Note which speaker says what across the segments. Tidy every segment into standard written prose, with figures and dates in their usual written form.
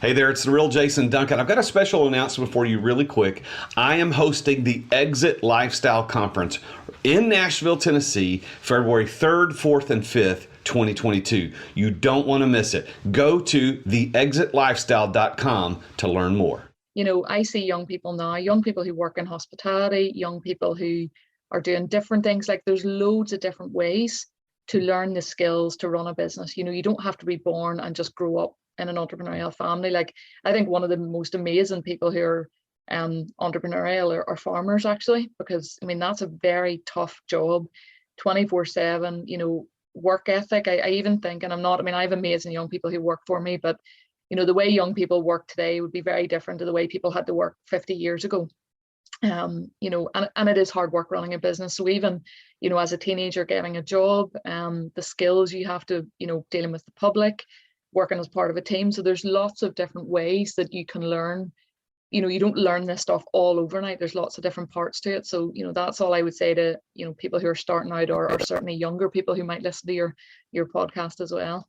Speaker 1: Hey there, it's the real Jason Duncan. I've got a special announcement for you really quick. I am hosting the Exit Lifestyle Conference in Nashville, Tennessee, February 3rd, 4th, and 5th, 2022. You don't want to miss it. Go to theexitlifestyle.com to learn more.
Speaker 2: You know, I see young people now, young people who work in hospitality, young people who are doing different things. Like there's loads of different ways to learn the skills to run a business. You know, you don't have to be born and just grow up in an entrepreneurial family. Like I think one of the most amazing people who are entrepreneurial are farmers, actually, because I mean that's a very tough job, 24/7, you know, work ethic. I even think, and I have amazing young people who work for me, but you know, the way young people work today would be very different to the way people had to work 50 years ago. You know, and it is hard work running a business. So even, you know, as a teenager getting a job, the skills you have to, you know, dealing with the public, working as part of a team. So there's lots of different ways that you can learn. You know, you don't learn this stuff all overnight. There's lots of different parts to it. So, you know, that's all I would say to, you know, people who are starting out or certainly younger people who might listen to your podcast as well.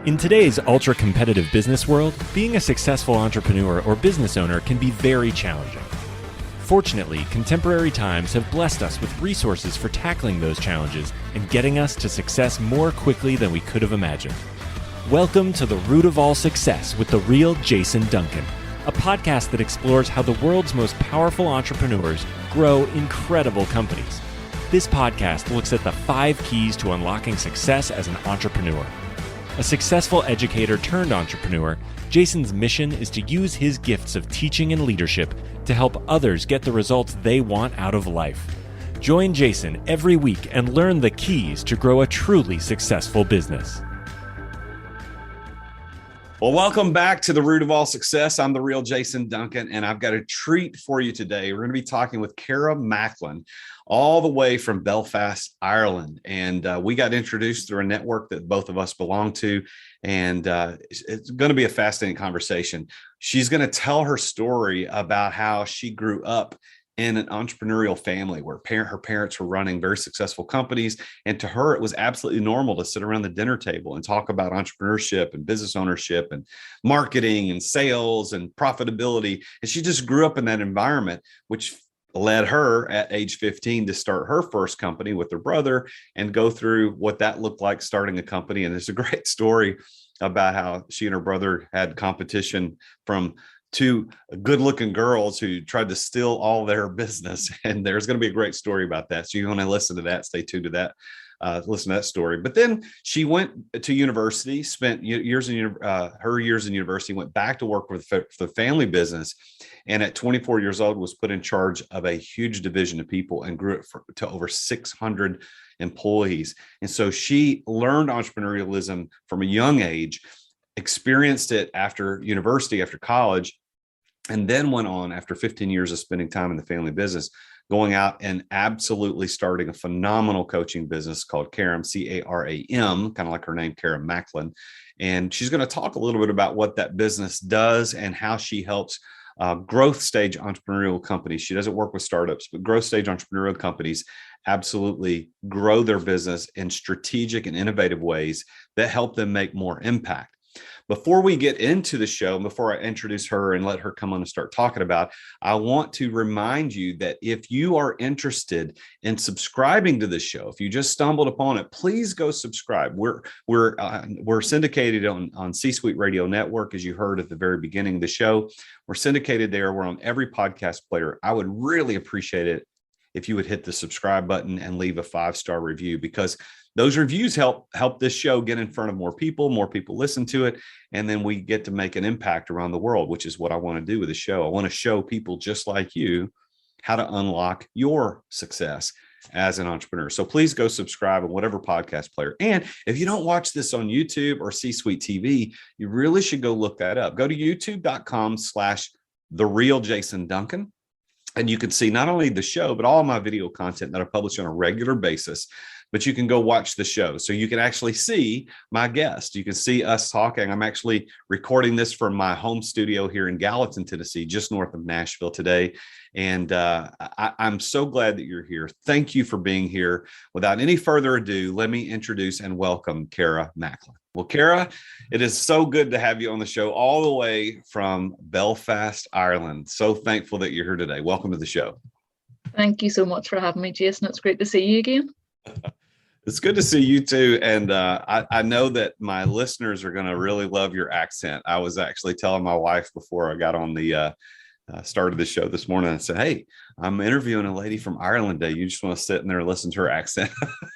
Speaker 3: In today's ultra-competitive business world, being a successful entrepreneur or business owner can be very challenging. Fortunately, contemporary times have blessed us with resources for tackling those challenges and getting us to success more quickly than we could have imagined. Welcome to The Root of All Success with the real Jason Duncan, a podcast that explores how the world's most powerful entrepreneurs grow incredible companies. This podcast looks at the 5 keys to unlocking success as an entrepreneur. A successful educator turned entrepreneur, Jason's mission is to use his gifts of teaching and leadership to help others get the results they want out of life. Join Jason every week and learn the keys to grow a truly successful business.
Speaker 1: Well, welcome back to The Root of All Success. I'm the real Jason Duncan, and I've got a treat for you today. We're going to be talking with Cara Macklin, all the way from Belfast, Ireland. And we got introduced through a network that both of us belong to. And it's going to be a fascinating conversation. She's going to tell her story about how she grew up in an entrepreneurial family where her parents were running very successful companies. And to her, it was absolutely normal to sit around the dinner table and talk about entrepreneurship and business ownership and marketing and sales and profitability. And she just grew up in that environment, which led her at age 15 to start her first company with her brother and go through what that looked like starting a company. And there's a great story about how she and her brother had competition from 2 good-looking girls who tried to steal all their business. And there's going to be a great story about that. So you want to listen to that, stay tuned to that. Listen to that story. But then she went to university, spent years in her years in university, went back to work with the family business, and at 24 years old was put in charge of a huge division of people and grew it to over 600 employees. And so she learned entrepreneurialism from a young age, experienced it after university, after college, and then went on after 15 years of spending time in the family business, going out and absolutely starting a phenomenal coaching business called Caram, C-A-R-A-M, kind of like her name, Cara Macklin. And she's going to talk a little bit about what that business does and how she helps growth stage entrepreneurial companies. She doesn't work with startups, but growth stage entrepreneurial companies absolutely grow their business in strategic and innovative ways that help them make more impact. Before we get into the show, before I introduce her and let her come on and start talking about, I want to remind you that if you are interested in subscribing to this show, if you just stumbled upon it, please go subscribe. We're syndicated on C-Suite Radio Network, as you heard at the very beginning of the show. We're syndicated there. We're on every podcast player. I would really appreciate it if you would hit the subscribe button and leave a 5-star review, because those reviews help this show get in front of more people listen to it, and then we get to make an impact around the world, which is what I want to do with the show. I want to show people just like you how to unlock your success as an entrepreneur. So please go subscribe on whatever podcast player. And if you don't watch this on YouTube or C-Suite TV, you really should go look that up. Go to youtube.com/TheRealJasonDuncan. And you can see not only the show, but all my video content that I publish on a regular basis. but you can go watch the show. So you can actually see my guest. You can see us talking. I'm actually recording this from my home studio here in Gallatin, Tennessee, just north of Nashville today. And I'm so glad that you're here. Thank you for being here. Without any further ado, let me introduce and welcome Cara Macklin. Well, Cara, it is so good to have you on the show all the way from Belfast, Ireland. So thankful that you're here today. Welcome to the show.
Speaker 2: Thank you so much for having me, Jason. It's great to see you again.
Speaker 1: It's good to see you too. And I know that my listeners are going to really love your accent. I was actually telling my wife before I got on the started the show this morning. I said, hey, I'm interviewing a lady from Ireland today. You just want to sit in there and listen to her accent.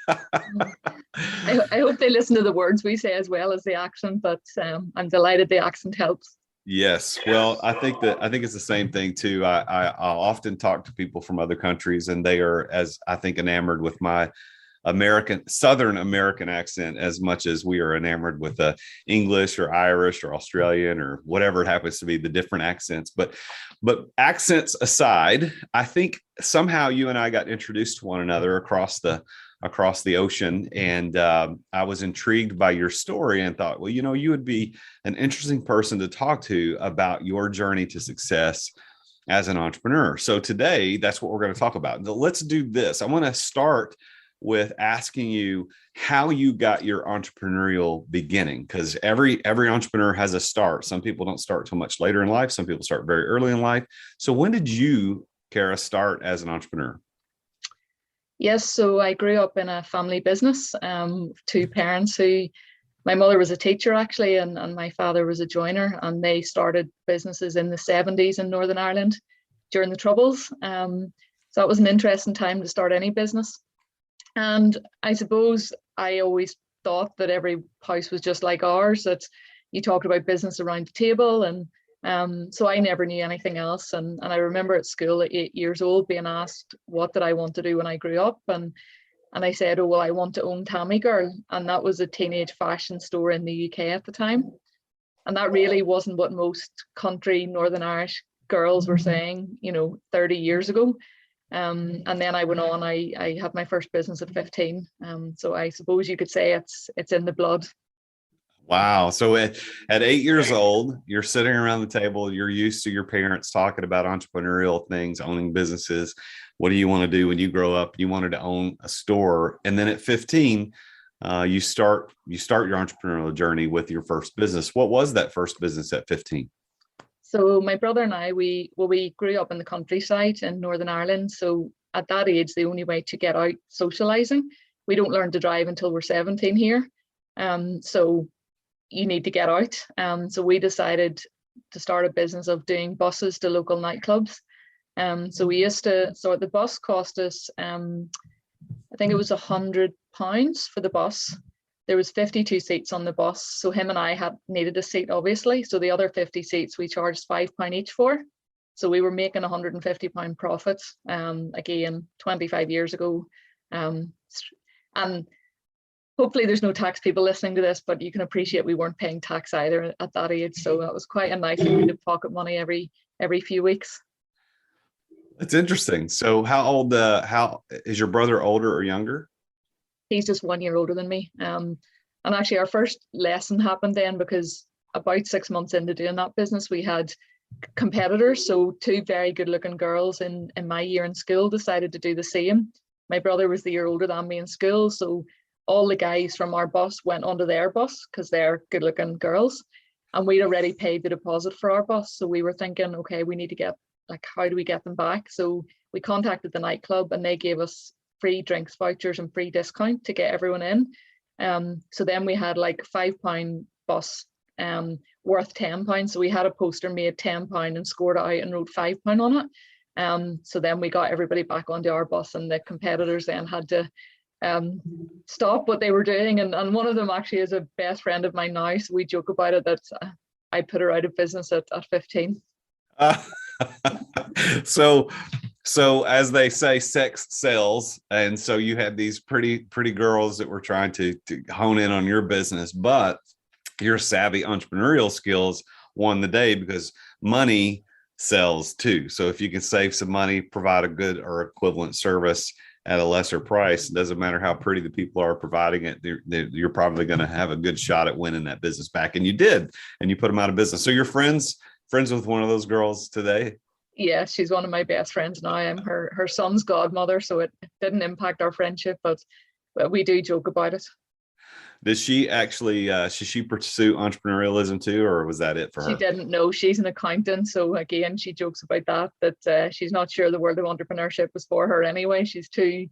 Speaker 2: I hope they listen to the words we say as well as the accent, but I'm delighted the accent helps.
Speaker 1: Yes. Well, I think it's the same thing too. I'll often talk to people from other countries and they are, as I think, enamored with my Southern American accent as much as we are enamored with English or Irish or Australian or whatever it happens to be, the different accents. But accents aside, I think somehow you and I got introduced to one another across the ocean. And I was intrigued by your story and thought, well, you would be an interesting person to talk to about your journey to success as an entrepreneur. So today, that's what we're going to talk about. Let's do this. I want to start with asking you how you got your entrepreneurial beginning, because every entrepreneur has a start. Some people don't start till much later in life. Some people start very early in life. So when did you, Cara, start as an entrepreneur?
Speaker 2: Yes, so I grew up in a family business, two parents my mother was a teacher actually, and my father was a joiner, and they started businesses in the 70s in Northern Ireland during the Troubles. So that was an interesting time to start any business. And I suppose I always thought that every house was just like ours, that you talked about business around the table. And so I never knew anything else. And I remember at school at 8 years old being asked, what did I want to do when I grew up? And I said, oh, well, I want to own Tammy Girl. And that was a teenage fashion store in the UK at the time. And that really wasn't what most country Northern Irish girls were saying, 30 years ago. And then I went on, I had my first business at 15. So I suppose you could say it's in the blood.
Speaker 1: Wow. So at 8 years old, you're sitting around the table, you're used to your parents talking about entrepreneurial things, owning businesses. What do you want to do when you grow up? You wanted to own a store. And then at 15, you start your entrepreneurial journey with your first business. What was that first business at 15?
Speaker 2: So my brother and I, we grew up in the countryside in Northern Ireland. So at that age, the only way to get out socializing, we don't learn to drive until we're 17 here. So you need to get out. So we decided to start a business of doing buses to local nightclubs. So we used to, so the bus cost us, I think it was £100 for the bus. There was 52 seats on the bus. So him and I needed a seat, obviously. So the other 50 seats we charged £5 each for. So we were making £150 profit, again, 25 years ago. And hopefully there's no tax people listening to this, but you can appreciate we weren't paying tax either at that age. So that was quite a nice amount of pocket money every few weeks.
Speaker 1: That's interesting. So how is your brother, older or younger?
Speaker 2: He's just 1 year older than me. And actually our first lesson happened then, because about 6 months into doing that business, we had competitors. So two very good looking girls in my year in school decided to do the same. My brother was the year older than me in school. So all the guys from our bus went onto their bus because they're good looking girls. And we'd already paid the deposit for our bus. So we were thinking, okay, we need to get, how do we get them back? So we contacted the nightclub and they gave us free drinks vouchers and free discount to get everyone in. So then we had £5 bus worth £10. So we had a poster made £10 and scored it out and wrote £5 on it. So then we got everybody back onto our bus, and the competitors then had to stop what they were doing. And one of them actually is a best friend of mine now. So we joke about it that I put her out of business at 15.
Speaker 1: So as they say, sex sells. And so you had these pretty girls that were trying to hone in on your business, but your savvy entrepreneurial skills won the day, because money sells too. So if you can save some money, provide a good or equivalent service, at a lesser price. It doesn't matter how pretty the people are providing it. You're probably going to have a good shot at winning that business back. And you did, and you put them out of business. So you're friends with one of those girls today?
Speaker 2: Yeah, she's one of my best friends now. I'm her son's godmother, so it didn't impact our friendship, but we do joke about it.
Speaker 1: Does she actually, should she pursue entrepreneurialism too, or was that it for her?
Speaker 2: She didn't know. She's an accountant, so again, she jokes about that she's not sure the world of entrepreneurship was for her anyway. She's too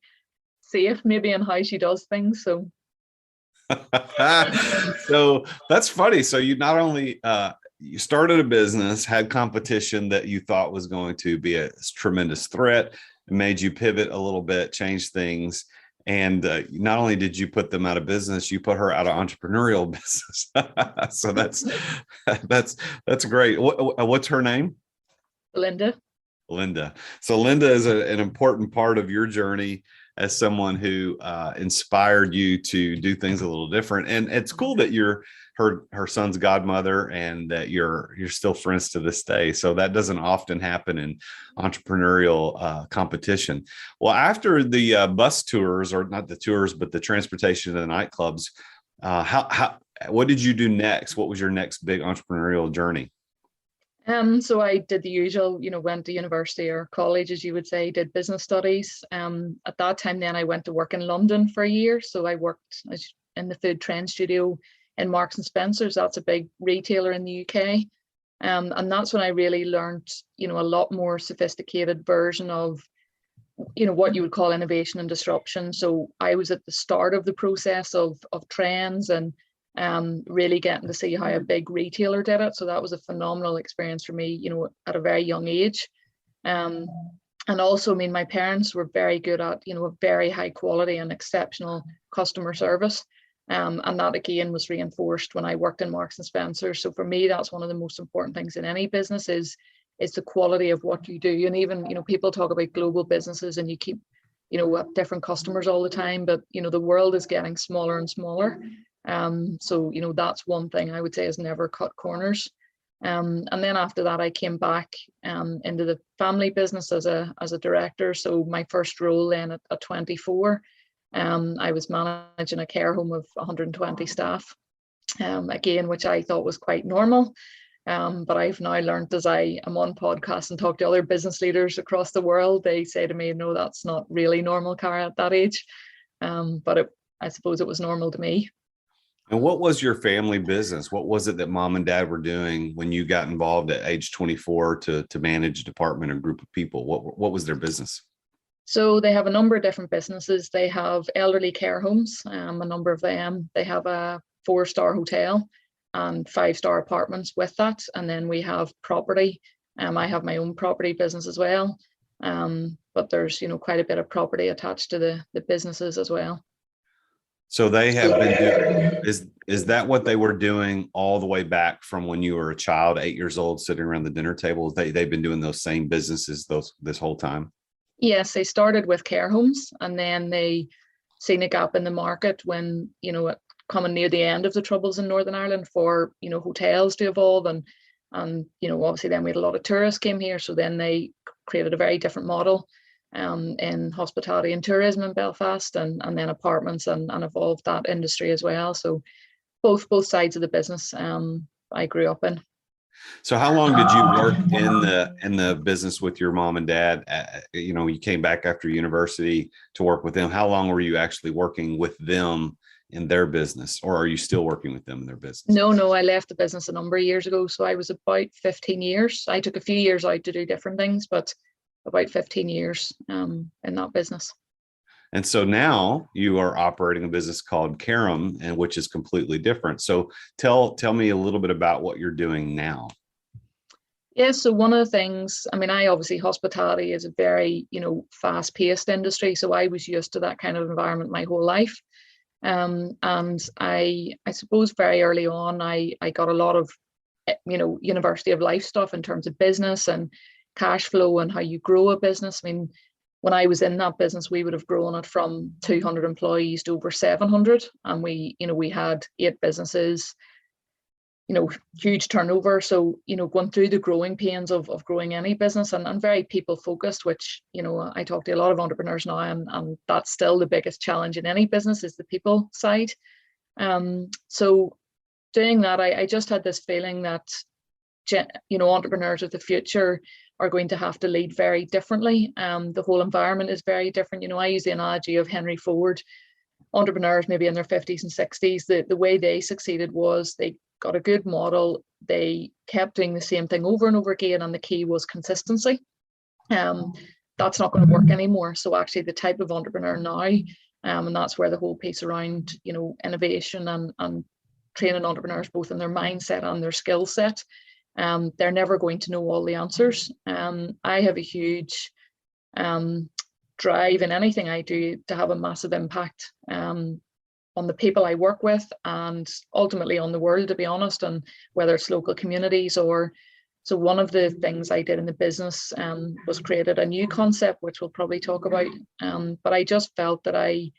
Speaker 2: safe maybe in how she does things. So
Speaker 1: so that's funny. So you not only you started a business, had competition that you thought was going to be a tremendous threat, it made you pivot a little bit, change things. And not only did you put them out of business, you put her out of entrepreneurial business. So that's great. What's her name?
Speaker 2: Linda.
Speaker 1: So Linda is an important part of your journey as someone who inspired you to do things a little different. And it's cool that you're her son's godmother and that you're still friends to this day. So that doesn't often happen in entrepreneurial competition. Well, after the bus tours, or not the tours, but the transportation to the nightclubs, what did you do next? What was your next big entrepreneurial journey?
Speaker 2: So I did the usual, went to university or college, as you would say, did business studies. At that time, then I went to work in London for a year. So I worked in the food trend studio in Marks and Spencer's. That's a big retailer in the UK. And that's when I really learned, a lot more sophisticated version of, what you would call innovation and disruption. So I was at the start of the process of trends and really getting to see how a big retailer did it. So that was a phenomenal experience for me, at a very young age. And also, my parents were very good at, a very high quality and exceptional customer service. And that again was reinforced when I worked in Marks and Spencer. So for me, that's one of the most important things in any business is the quality of what you do. And even, people talk about global businesses and you keep, different customers all the time, but, the world is getting smaller and smaller. So, that's one thing I would say is never cut corners. And then after that, I came back into the family business as a director. So my first role then at 24, I was managing a care home of 120 staff, again, which I thought was quite normal. But I've now learned as I am on podcasts and talk to other business leaders across the world, they say to me, no, that's not really normal, Cara, at that age. But I suppose it was normal to me.
Speaker 1: And what was your family business? What was it that mom and dad were doing when you got involved at age 24 to manage a department or group of people? What was their business?
Speaker 2: So they have a number of different businesses. They have elderly care homes, a number of them. They have a 4-star hotel and 5-star apartments with that. And then we have property. I have my own property business as well. But there's, quite a bit of property attached to the businesses as well.
Speaker 1: So they have been doing, is that what they were doing all the way back from when you were a child, 8 years old, sitting around the dinner table? They've been doing those same businesses this whole time?
Speaker 2: Yes, they started with care homes and then they seen a gap in the market when, coming near the end of the Troubles in Northern Ireland for, hotels to evolve. And obviously then we had a lot of tourists came here. So then they created a very different model in hospitality and tourism in Belfast and then apartments and evolved that industry as well. So both sides of the business I grew up in.
Speaker 1: So how long did you work in the business with your mom and dad? You came back after university to work with them. How long were you actually working with them in their business, or are you still working with them in their business?
Speaker 2: No, I left the business a number of years ago. So I was about 15 years. I took a few years out to do different things, but about 15 years in that business.
Speaker 1: And so now you are operating a business called Caram, and which is completely different. So tell me a little bit about what you're doing now.
Speaker 2: Yeah, so one of the things, obviously hospitality is a very, fast-paced industry. So I was used to that kind of environment my whole life. And I suppose very early on, I got a lot of, University of Life stuff in terms of business and cash flow and how you grow a business. When I was in that business, we would have grown it from 200 employees to over 700. And we had 8 businesses. huge turnover. So, going through the growing pains of growing any business, and very people focused, which, I talk to a lot of entrepreneurs now, and that's still the biggest challenge in any business, is the people side. So doing that, I just had this feeling that, entrepreneurs of the future are going to have to lead very differently. The whole environment is very different. I use the analogy of Henry Ford. Entrepreneurs maybe in their 50s and 60s, the way they succeeded was they got a good model, they kept doing the same thing over and over again, and the key was consistency. That's not going to work anymore. So actually the type of entrepreneur now, and that's where the whole piece around innovation and training entrepreneurs both in their mindset and their skill set, they're never going to know all the answers. I have a huge drive in anything I do to have a massive impact on the people I work with, and ultimately on the world, to be honest, and whether it's local communities or. So one of the things I did in the business was created a new concept, which we'll probably talk about. But I just felt that I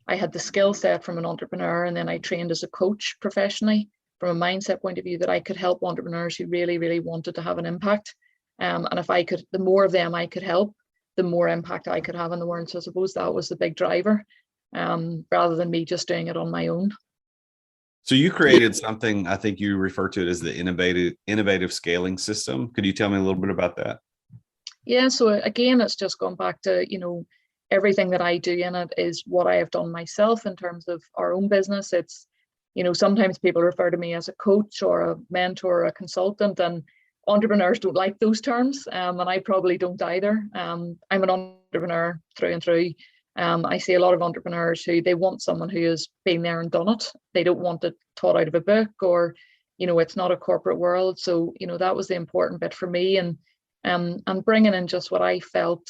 Speaker 2: had the skill set from an entrepreneur, and then I trained as a coach professionally from a mindset point of view, that I could help entrepreneurs who really, really wanted to have an impact. And if I could, the more of them I could help, the more impact I could have in the world. So I suppose that was the big driver, rather than me just doing it on my own.
Speaker 1: So you created something, I think you refer to it as the innovative scaling system. Could you tell me a little bit about that?
Speaker 2: Yeah, so again, it's just gone back to, everything that I do in it is what I have done myself in terms of our own business. It's, sometimes people refer to me as a coach or a mentor or a consultant, and entrepreneurs don't like those terms, and I probably don't either. I'm an entrepreneur through and through. I see a lot of entrepreneurs who they want someone who has been there and done it. They don't want it taught out of a book, or, it's not a corporate world. So, that was the important bit for me, and bringing in just what I felt,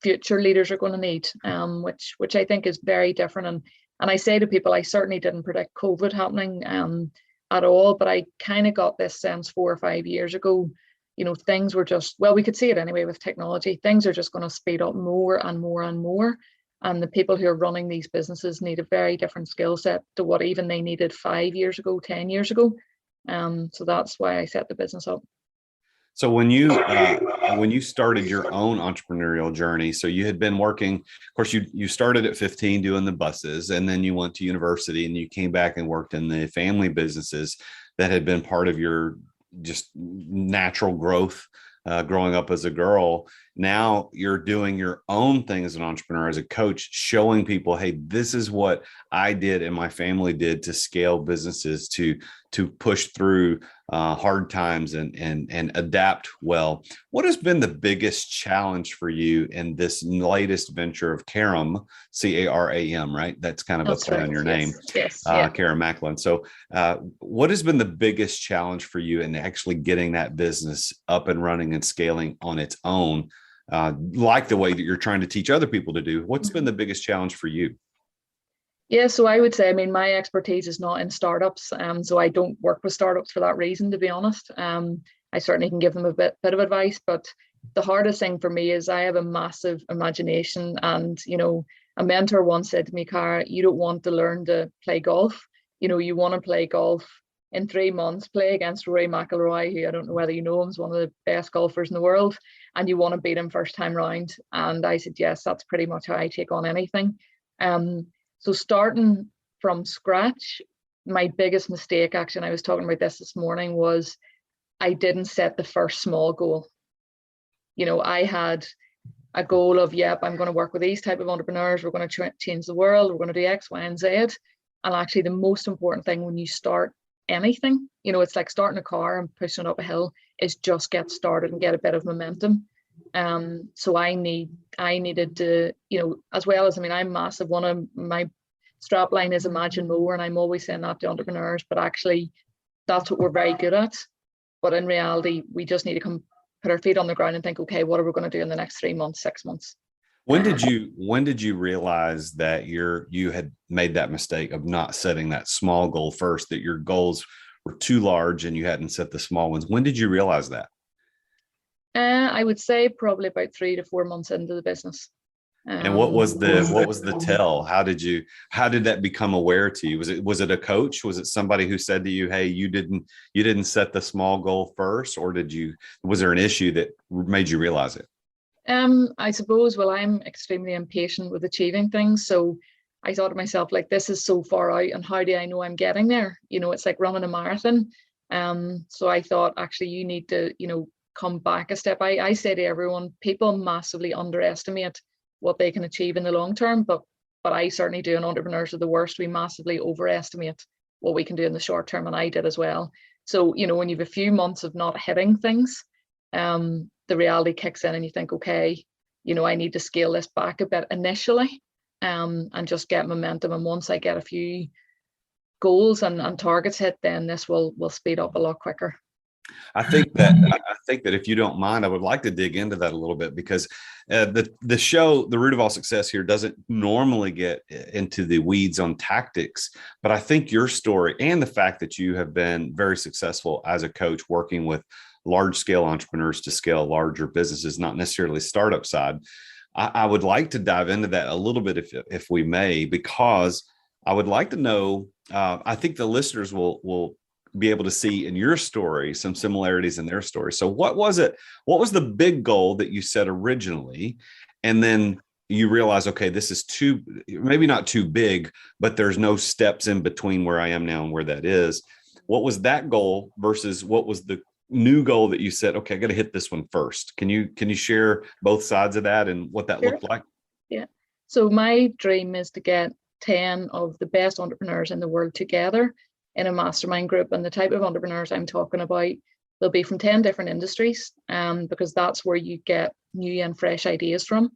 Speaker 2: future leaders are going to need, which I think is very different. And I say to people, I certainly didn't predict COVID happening at all, but I kind of got this sense 4 or 5 years ago, things were just, well, we could see it anyway with technology. Things are just going to speed up more and more and more. And the people who are running these businesses need a very different skill set to what even they needed 5 years ago, 10 years ago. So that's why I set the business up.
Speaker 1: So when you started your own entrepreneurial journey, so you had been working, of course, you started at 15 doing the buses, and then you went to university and you came back and worked in the family businesses that had been part of your just natural growth growing up as a girl. Now you're doing your own thing as an entrepreneur, as a coach, showing people, hey, this is what I did and my family did to scale businesses, to push through hard times and adapt well. What has been the biggest challenge for you in this latest venture of Caram, Caram, right? That's kind of a play on your name.
Speaker 2: Yes.
Speaker 1: Cara Macklin. So what has been the biggest challenge for you in actually getting that business up and running and scaling on its own, like the way that you're trying to teach other people to do? What's been the biggest challenge for you?
Speaker 2: Yeah, so I would say, my expertise is not in startups, so I don't work with startups for that reason, to be honest. I certainly can give them a bit of advice, but the hardest thing for me is I have a massive imagination, and a mentor once said to me, Cara, you don't want to learn to play golf. You want to play golf in 3 months, play against Rory McIlroy, who I don't know whether you know him, is one of the best golfers in the world, and you want to beat him first time round. And I said, yes, that's pretty much how I take on anything. So starting from scratch, my biggest mistake, actually, and I was talking about this morning, was I didn't set the first small goal. I had a goal of, I'm going to work with these type of entrepreneurs. We're going to change the world. We're going to do X, Y, and Z. And actually, the most important thing when you start anything, it's like starting a car and pushing it up a hill, is just get started and get a bit of momentum. So I needed to, as well as, I'm massive. One of my strap line is imagine more, and I'm always saying that to entrepreneurs, but actually that's what we're very good at. But in reality, we just need to put our feet on the ground and think, okay, what are we going to do in the next 3 months, 6 months?
Speaker 1: When did you realize that you had made that mistake of not setting that small goal first, that your goals were too large and you hadn't set the small ones? When did you realize that?
Speaker 2: I would say probably about 3 to 4 months into the business.
Speaker 1: And what was the tell? How did that become aware to you? Was it a coach? Was it somebody who said to you, hey, you didn't set the small goal first, or was there an issue that made you realize it?
Speaker 2: I suppose, well, I'm extremely impatient with achieving things. So I thought to myself, like, this is so far out, and how do I know I'm getting there? It's like running a marathon. So I thought, actually, you need to, come back a step. I say to everyone, people massively underestimate what they can achieve in the long term, but I certainly do, and entrepreneurs are the worst. We massively overestimate what we can do in the short term, and I did as well. So, when you've a few months of not hitting things, the reality kicks in and you think, okay, I need to scale this back a bit initially, and just get momentum. And once I get a few goals and targets hit, then this will speed up a lot quicker.
Speaker 1: I think that if you don't mind, I would like to dig into that a little bit, because the show, The Root of All Success, here doesn't normally get into the weeds on tactics, but I think your story and the fact that you have been very successful as a coach working with large scale entrepreneurs to scale larger businesses, not necessarily startup side. I would like to dive into that a little bit if we may, because I would like to know, I think the listeners will be able to see in your story some similarities in their story. So what was the big goal that you set originally? And then you realize, okay, this is maybe not too big, but there's no steps in between where I am now and where that is. What was that goal versus what was the new goal that you said, okay, I got to hit this one first? Can you share both sides of that and what that looked like?
Speaker 2: Yeah. So my dream is to get 10 of the best entrepreneurs in the world together in a mastermind group. And the type of entrepreneurs I'm talking about, they'll be from 10 different industries, because that's where you get new and fresh ideas from.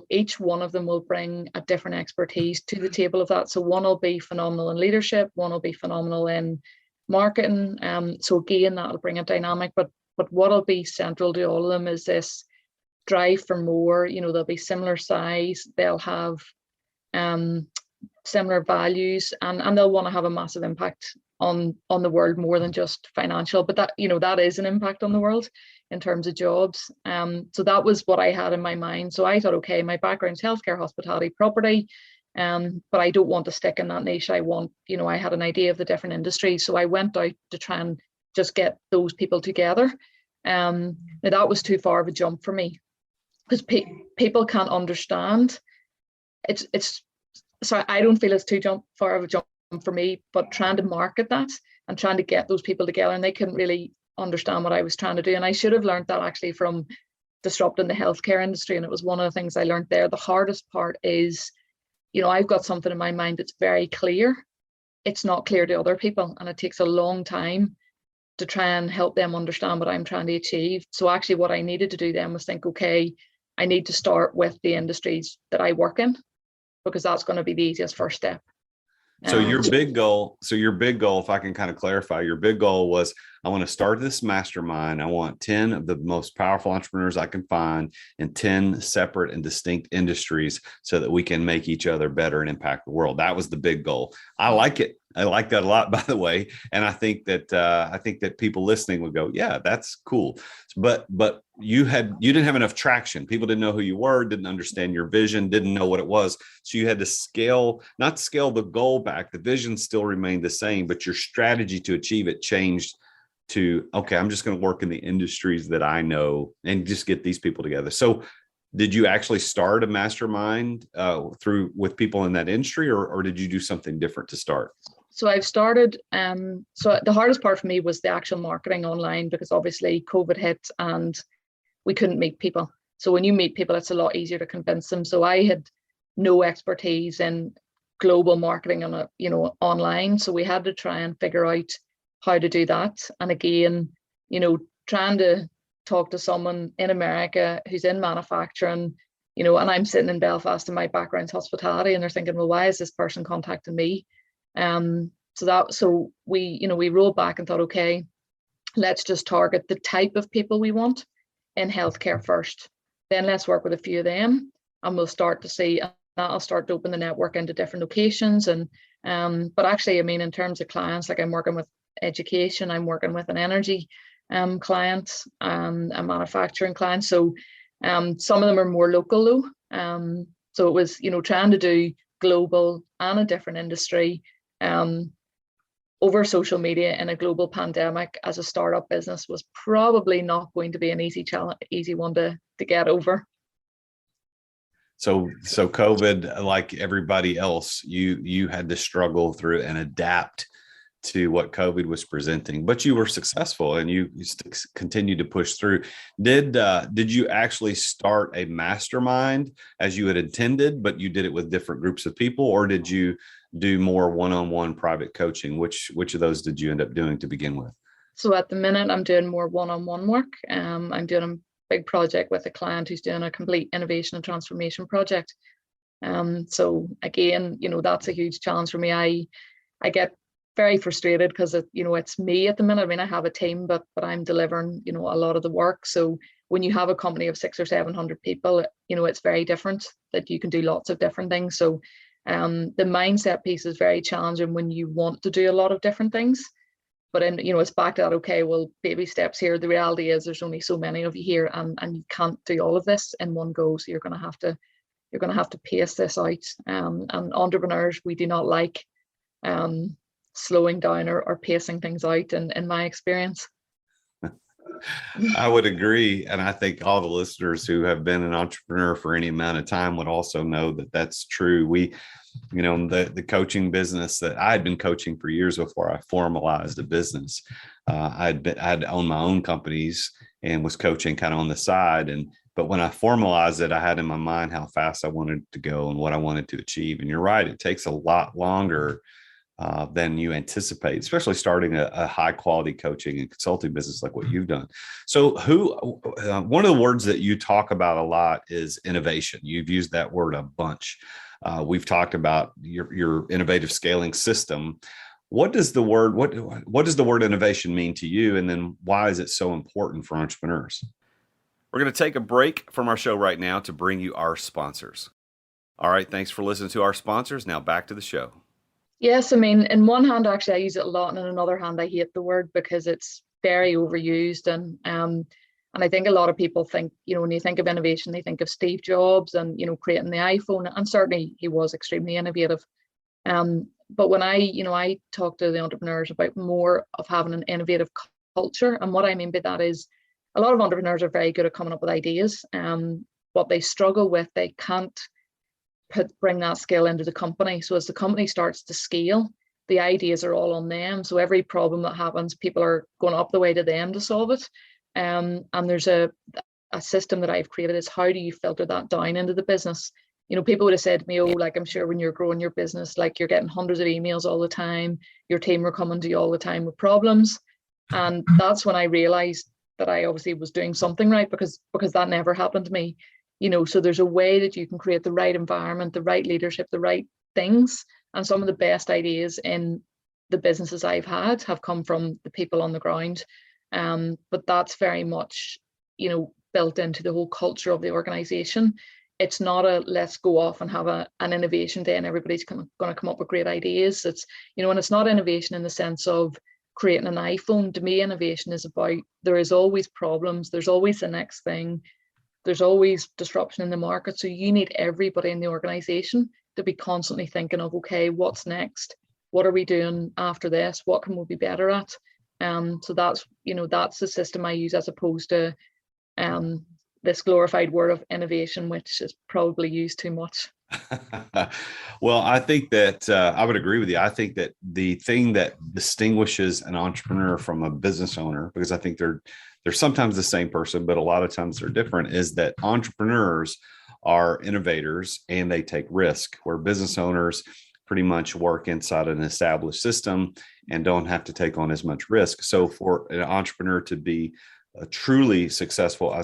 Speaker 2: Each one of them will bring a different expertise to the table of that. So one will be phenomenal in leadership, one will be phenomenal in marketing. So again, that'll bring a dynamic, but what'll be central to all of them is this drive for more. They'll be similar size, they'll have similar values, and they'll want to have a massive impact on the world, more than just financial, but that is an impact on the world in terms of jobs. So that was what I had in my mind. So I thought, okay, my background's healthcare, hospitality, property, but I don't want to stick in that niche. I had an idea of the different industries, so I went out to try and just get those people together. Now that was too far of a jump for me, because people can't understand. So I don't feel it's too far of a jump for me, but trying to market that and trying to get those people together, and they couldn't really understand what I was trying to do. And I should have learned that actually from disrupting the healthcare industry. And it was one of the things I learned there. The hardest part is, I've got something in my mind that's very clear. It's not clear to other people. And it takes a long time to try and help them understand what I'm trying to achieve. So actually what I needed to do then was think, okay, I need to start with the industries that I work in, because that's going to be the easiest first step.
Speaker 1: So your big goal, if I can kind of clarify, your big goal was, I want to start this mastermind. I want 10 of the most powerful entrepreneurs I can find in 10 separate and distinct industries, so that we can make each other better and impact the world. That was the big goal. I like it. I like that a lot, by the way. And I think that people listening would go, yeah, that's cool. But you didn't have enough traction. People didn't know who you were, didn't understand your vision, didn't know what it was. So you had to not scale the goal back. The vision still remained the same, but your strategy to achieve it changed to, okay, I'm just going to work in the industries that I know and just get these people together. So did you actually start a mastermind with people in that industry, or did you do something different to start?
Speaker 2: So I've started, so the hardest part for me was the actual marketing online, because obviously COVID hit and we couldn't meet people. So when you meet people, it's a lot easier to convince them. So I had no expertise in global marketing on online. So we had to try and figure out how to do that. And again, trying to talk to someone in America who's in manufacturing, and I'm sitting in Belfast and my background's hospitality, and they're thinking, well, why is this person contacting me? So we rolled back and thought, okay, let's just target the type of people we want in healthcare first. Then let's work with a few of them, and we'll start to see, that'll start to open the network into different locations. And but actually, in terms of clients, like I'm working with education, I'm working with an energy client, a manufacturing client. So some of them are more local though. So it was, trying to do global and a different industry over social media in a global pandemic as a startup business was probably not going to be an easy one to get over.
Speaker 1: So COVID, like everybody else, you had to struggle through and adapt to what COVID was presenting, but you were successful and you continued to push through. Did you actually start a mastermind as you had intended, but you did it with different groups of people, or did you do more one-on-one private coaching? Which of those did you end up doing to begin with?
Speaker 2: So at the minute, I'm doing more one-on-one work. I'm doing a big project with a client who's doing a complete innovation and transformation project. So again, that's a huge challenge for me. I get very frustrated because it's me at the minute. I mean, I have a team, but I'm delivering, a lot of the work. So when you have a company of 600 or 700 people, it's very different, that you can do lots of different things. So the mindset piece is very challenging when you want to do a lot of different things. But then, it's back to that, okay, well, baby steps here. The reality is there's only so many of you here, and you can't do all of this in one go. So you're going to have to pace this out. And entrepreneurs, we do not like slowing down or pacing things out, in my experience.
Speaker 1: I would agree. And I think all the listeners who have been an entrepreneur for any amount of time would also know that that's true. The coaching business that I had been coaching for years before I formalized a business. I'd owned my own companies and was coaching kind of on the side. But when I formalized it, I had in my mind how fast I wanted to go and what I wanted to achieve. And you're right, it takes a lot longer than you anticipate, especially starting a high quality coaching and consulting business like what you've done. So one of the words that you talk about a lot is innovation. You've used that word a bunch. We've talked about your innovative scaling system. What does the word innovation mean to you? And then why is it so important for entrepreneurs? We're going to take a break from our show right now to bring you our sponsors. All right. Thanks for listening to our sponsors. Now back to the show.
Speaker 2: Yes, I mean, in one hand, actually, I use it a lot, and in another hand, I hate the word because it's very overused. And I think a lot of people think, when you think of innovation, they think of Steve Jobs and, creating the iPhone, and certainly he was extremely innovative. But when I talk to the entrepreneurs about more of having an innovative culture, and what I mean by that is a lot of entrepreneurs are very good at coming up with ideas. What they struggle with, they can't bring that skill into the company. So as the company starts to scale, the ideas are all on them. So every problem that happens, people are going up the way to them to solve it. And there's a system that I've created is, how do you filter that down into the business? People would have said to me, oh, like, I'm sure when you're growing your business, like, you're getting hundreds of emails all the time, your team are coming to you all the time with problems. And that's when I realized that I obviously was doing something right, because that never happened to me. So there's a way that you can create the right environment, the right leadership, the right things. And some of the best ideas in the businesses I've had have come from the people on the ground. But that's very much, built into the whole culture of the organization. It's not a let's go off and have an innovation day and everybody's going to come up with great ideas. It's, and it's not innovation in the sense of creating an iPhone. To me, innovation is about, there is always problems. There's always the next thing. There's always disruption in the market. So you need everybody in the organization to be constantly thinking of, okay, what's next? What are we doing after this? What can we be better at? So that's the system I use, as opposed to this glorified word of innovation, which is probably used too much.
Speaker 1: Well, I think that I would agree with you. I think that the thing that distinguishes an entrepreneur from a business owner, because I think they're sometimes the same person, but a lot of times they're different, is that entrepreneurs are innovators and they take risk, where business owners pretty much work inside an established system and don't have to take on as much risk. So for an entrepreneur to be truly successful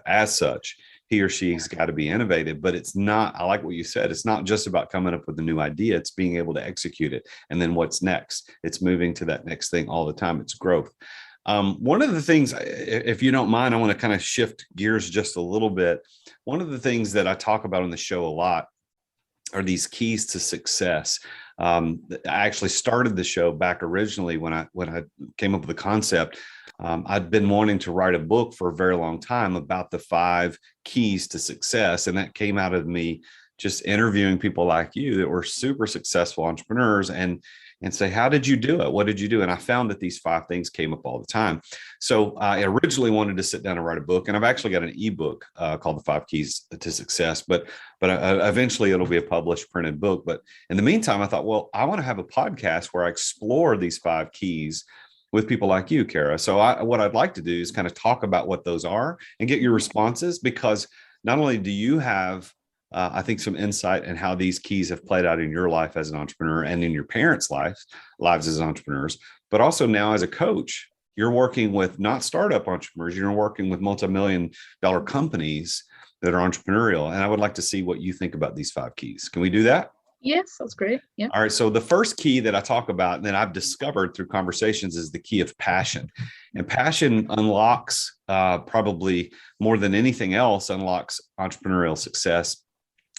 Speaker 1: as such, he or she's got to be innovative. But it's not, I like what you said, it's not just about coming up with a new idea, it's being able to execute it. And then what's next? It's moving to that next thing all the time. It's growth. One of the things, if you don't mind, I want to kind of shift gears just a little bit. One of the things that I talk about on the show a lot are these keys to success. I actually started the show back originally when I came up with the concept. I'd been wanting to write a book for a very long time about the 5 keys to success. And that came out of me just interviewing people like you that were super successful entrepreneurs and say, how did you do it? What did you do? And I found that these 5 things came up all the time. So I originally wanted to sit down and write a book, and I've actually got an ebook called The 5 Keys to Success, but eventually it'll be a published printed book. But in the meantime, I thought, well, I want to have a podcast where I explore these 5 keys with people like you, Cara. So what I'd like to do is kind of talk about what those are and get your responses, because not only do you have I think some insight in how these keys have played out in your life as an entrepreneur and in your parents' lives as entrepreneurs, but also now as a coach, you're working with not startup entrepreneurs, you're working with multi-million-dollar companies that are entrepreneurial. And I would like to see what you think about these 5 keys. Can we do that?
Speaker 2: Yes, that's great. Yeah.
Speaker 1: All right. So the first key that I talk about and that I've discovered through conversations is the key of passion. And passion unlocks, probably more than anything else, unlocks entrepreneurial success.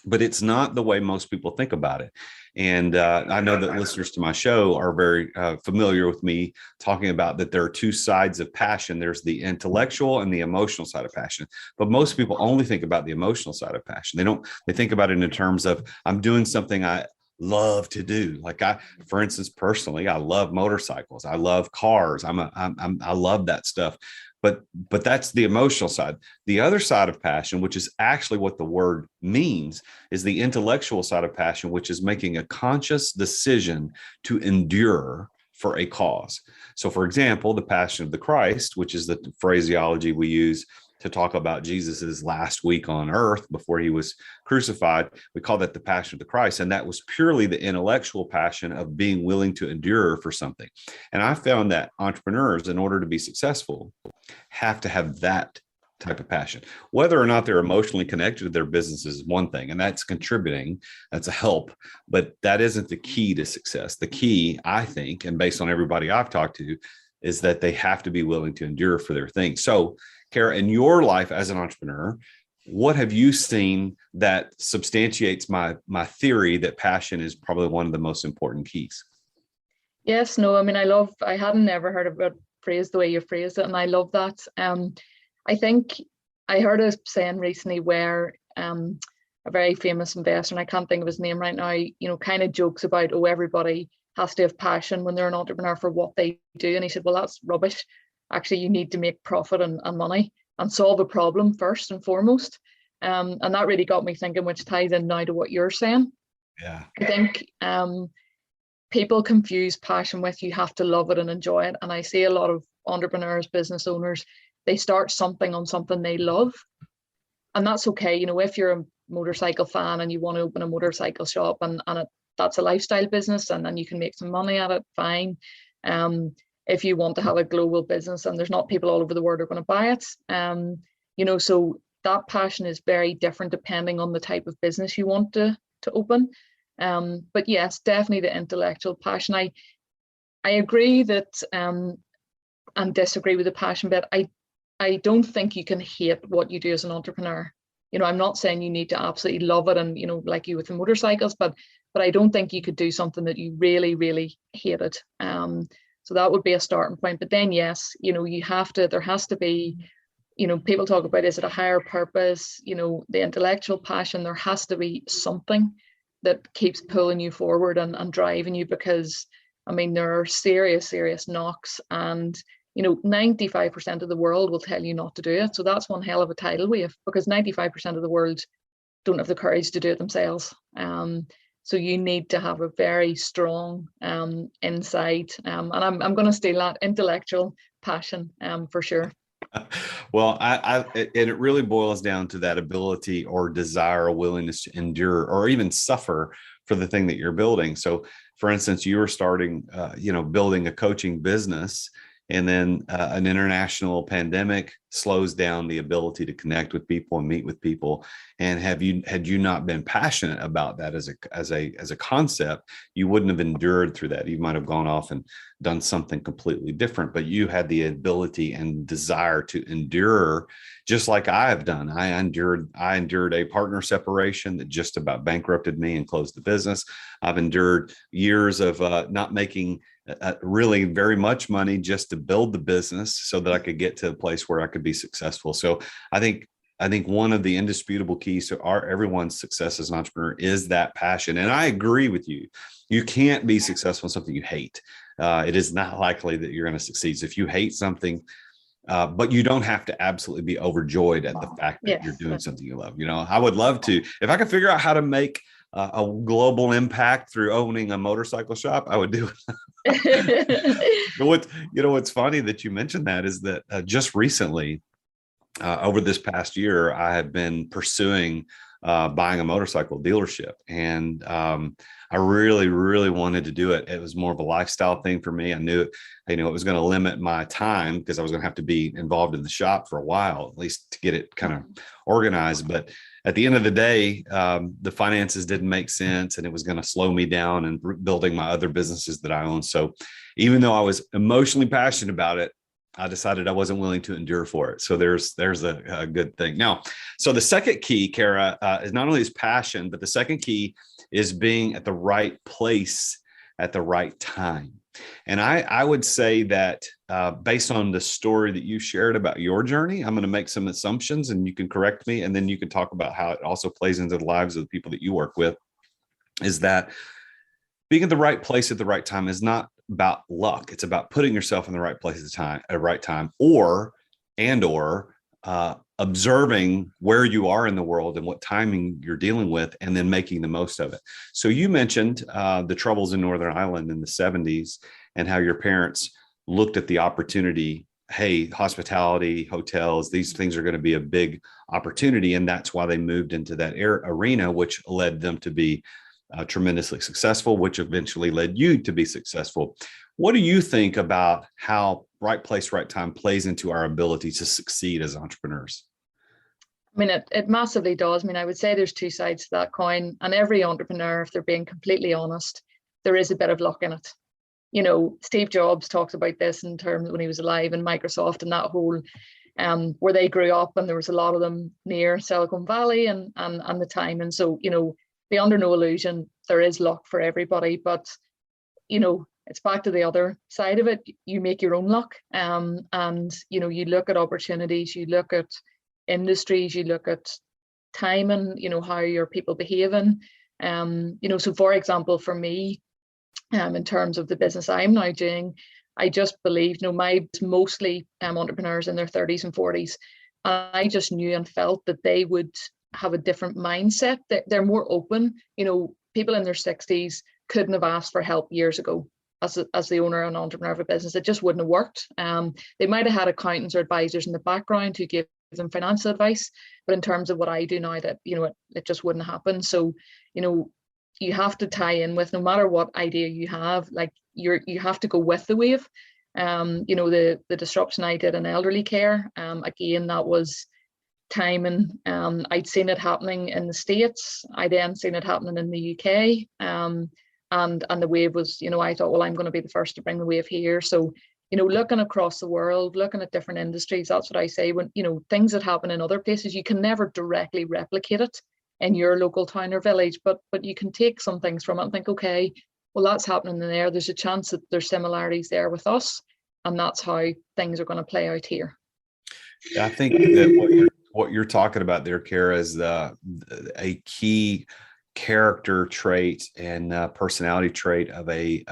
Speaker 1: But it's not the way most people think about it. And I know that listeners to my show are very familiar with me talking about that there are 2 sides of passion. There's the intellectual and the emotional side of passion. But most people only think about the emotional side of passion. They think about it in terms of, I'm doing something I love to do. Like for instance, personally, I love motorcycles. I love cars. I love that stuff. But that's the emotional side. The other side of passion, which is actually what the word means, is the intellectual side of passion, which is making a conscious decision to endure for a cause. So, for example, the Passion of the Christ, which is the phraseology we use to talk about Jesus's last week on earth before he was crucified, we call that the Passion of the Christ. And that was purely the intellectual passion of being willing to endure for something. And I found that entrepreneurs, in order to be successful, have to have that type of passion. Whether or not they're emotionally connected to their business is one thing, and that's contributing, that's a help, but that isn't the key to success. The key, I think, and based on everybody I've talked to, is that they have to be willing to endure for their thing. So, Cara, in your life as an entrepreneur, what have you seen that substantiates my theory that passion is probably one of the most important keys?
Speaker 2: Yes, no, I mean, I hadn't ever heard of it phrased the way you phrased it, and I love that. I think I heard a saying recently where a very famous investor, and I can't think of his name right now, kind of jokes about, oh, everybody has to have passion when they're an entrepreneur for what they do. And he said, well, that's rubbish. Actually, you need to make profit and money and solve a problem first and foremost. And that really got me thinking, which ties in now to what you're saying.
Speaker 1: Yeah.
Speaker 2: I think people confuse passion with you have to love it and enjoy it. And I see a lot of entrepreneurs, business owners, they start something on something they love. And that's okay. If you're a motorcycle fan and you want to open a motorcycle shop and that's a lifestyle business and you can make some money at it, fine. If you want to have a global business and there's not people all over the world who are going to buy it, so that passion is very different depending on the type of business you want to open. But yes, definitely the intellectual passion. I agree that and disagree with the passion bit. I don't think you can hate what you do as an entrepreneur. I'm not saying you need to absolutely love it and, like you with the motorcycles, but I don't think you could do something that you really, really hated. So that would be a starting point. But then, yes, there has to be, people talk about, is it a higher purpose? The intellectual passion, there has to be something that keeps pulling you forward and driving you, because, there are serious knocks, and, 95% of the world will tell you not to do it. So that's one hell of a tidal wave, because 95% of the world don't have the courage to do it themselves. So you need to have a very strong insight, and I'm going to steal that, intellectual passion, for sure.
Speaker 1: Well, it really boils down to that ability or desire or willingness to endure or even suffer for the thing that you're building. So, for instance, you were starting, building a coaching business, and then an international pandemic slows down the ability to connect with people and meet with people. And had you not been passionate about that as a concept, you wouldn't have endured through that. You might have gone off and done something completely different, but you had the ability and desire to endure, just like I have done. I endured a partner separation that just about bankrupted me and closed the business. I've endured years of not making really very much money just to build the business so that I could get to a place where I could be successful. So I think one of the indisputable keys to everyone's success as an entrepreneur is that passion. And I agree with you. You can't be successful in something you hate. It is not likely that you're going to succeed. So if you hate something, but you don't have to absolutely be overjoyed at the fact that you're doing something you love. I would love to, if I could figure out how to make a global impact through owning a motorcycle shop, I would do it. But what's funny that you mentioned that is that just recently, over this past year, I have been pursuing buying a motorcycle dealership, and I really, really wanted to do it. It was more of a lifestyle thing for me. I knew it was going to limit my time because I was going to have to be involved in the shop for a while, at least to get it kind of organized. But at the end of the day, the finances didn't make sense, and it was going to slow me down in building my other businesses that I own. So even though I was emotionally passionate about it, I decided I wasn't willing to endure for it. So there's a good thing. Now, so the second key, Cara, is not only is passion, but the second key is being at the right place at the right time. And I would say that based on the story that you shared about your journey, I'm going to make some assumptions and you can correct me. And then you can talk about how it also plays into the lives of the people that you work with, is that being at the right place at the right time is not about luck. It's about putting yourself in the right place at the right time, or observing where you are in the world and what timing you're dealing with, and then making the most of it. So you mentioned the troubles in Northern Ireland in the 70s and how your parents looked at the opportunity. Hey, hospitality, hotels, these things are going to be a big opportunity. And that's why they moved into that arena, which led them to be tremendously successful, which eventually led you to be successful. What do you think about how right place, right time plays into our ability to succeed as entrepreneurs?
Speaker 2: I mean, it massively does. I mean, I would say there's two sides to that coin, and every entrepreneur, if they're being completely honest, there is a bit of luck in it. Steve Jobs talks about this in terms when he was alive in Microsoft, and that whole where they grew up, and there was a lot of them near Silicon Valley and the time. And so, be under no illusion, there is luck for everybody, but it's back to the other side of it. You make your own luck, and you look at opportunities, you look at industries, you look at timing, how your people behaving. So for example, for me, in terms of the business I'm now doing, I just believe, my mostly entrepreneurs in their 30s and 40s, and I just knew and felt that they would have a different mindset. They're more open. People in their 60s couldn't have asked for help years ago as the owner and entrepreneur of a business. It just wouldn't have worked. They might have had accountants or advisors in the background who gave them financial advice, but in terms of what I do now, that it just wouldn't happen. So you have to tie in with, no matter what idea you have, like you have to go with the wave. The disruption I did in elderly care, again, that was timing. I'd seen it happening in the States. I then seen it happening in the UK. And the wave was, I thought, well, I'm going to be the first to bring the wave here. So, looking across the world, looking at different industries, that's what I say. When, things that happen in other places, you can never directly replicate it in your local town or village, but you can take some things from it and think, okay, well, that's happening there. There's a chance that there's similarities there with us. And that's how things are going to play out here.
Speaker 1: Yeah, I think that what you're talking about there, Cara, is a key character trait and personality trait of a